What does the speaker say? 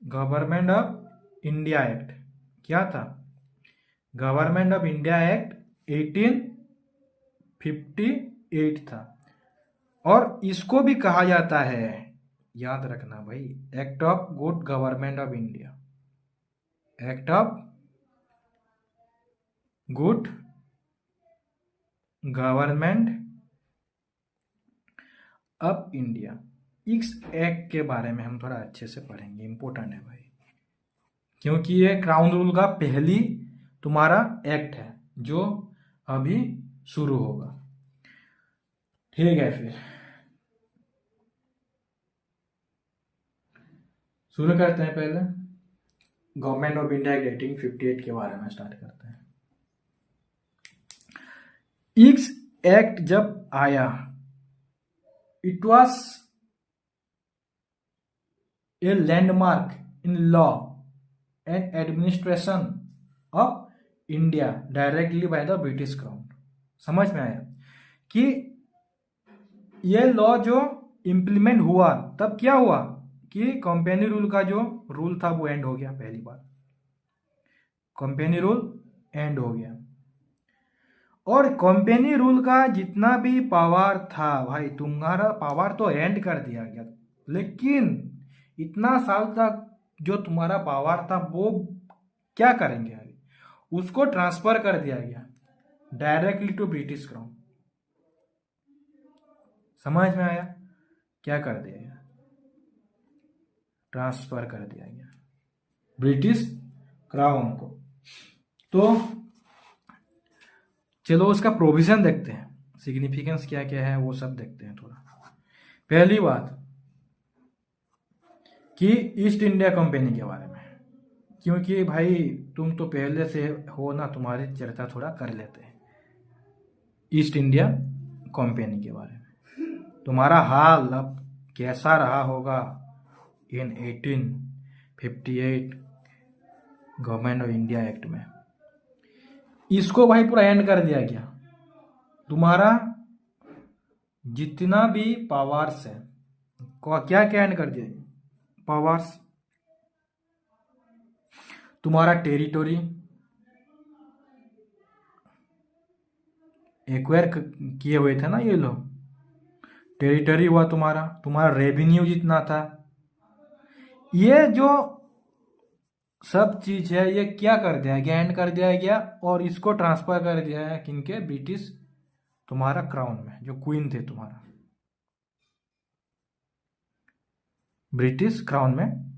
Government of India act क्या था? Government of India act 1858 था। और इसको भी कहा जाता है, याद रखना भाई, act of good government of India, act of good government of India. इस एक्ट के बारे में हम थोड़ा अच्छे से पढ़ेंगे, इंपॉर्टेंट है भाई, क्योंकि ये क्राउन रूल का पहली तुम्हारा एक्ट है जो अभी शुरू होगा। ठीक है, फिर शुरू करते हैं। पहले गवर्नमेंट ऑफ इंडिया एक्ट 1858 के बारे में स्टार्ट करते हैं। इस एक्ट जब आया, it was a landmark in law and administration of India directly by the British crown. समझ में आया कि ये लॉ जो इम्प्लीमेंट हुआ तब क्या हुआ कि कंपनी रूल का जो रूल था वो एंड हो गया। पहली बार कंपनी रूल एंड हो गया, और कंपनी रूल का जितना भी पावर था भाई, तुम्हारा पावर तो एंड कर दिया गया, लेकिन इतना साल तक जो तुम्हारा पावर था वो क्या करेंगे अभी, उसको ट्रांसफर कर दिया गया डायरेक्टली टू ब्रिटिश क्राउन। समझ में आया? क्या कर दिया गया? ट्रांसफर कर दिया गया ब्रिटिश क्राउन को। तो चलो उसका प्रोविजन देखते हैं, सिग्निफिकेंस क्या क्या है वो सब देखते हैं थोड़ा। पहली बात कि ईस्ट इंडिया कंपनी के बारे में, क्योंकि भाई तुम तो पहले से हो ना, तुम्हारी चर्चा थोड़ा कर लेते हैं ईस्ट इंडिया कंपनी के बारे में। तुम्हारा हाल अब कैसा रहा होगा इन 1858 गवर्नमेंट ऑफ इंडिया एक्ट में। इसको भाई पूरा एंड कर दिया गया। तुम्हारा जितना भी पावर्स है, क्या क्या एंड कर दिया गया? पावर्स, तुम्हारा टेरिटोरी एक्वायर किए हुए थे ना ये लोग, टेरिटरी हुआ तुम्हारा, तुम्हारा रेवेन्यू जितना था, ये जो सब चीज है ये क्या कर दिया गया? एंड कर दिया गया, और इसको ट्रांसफर कर दिया है किनके? ब्रिटिश तुम्हारा क्राउन में, जो क्वीन थे तुम्हारा, ब्रिटिश क्राउन में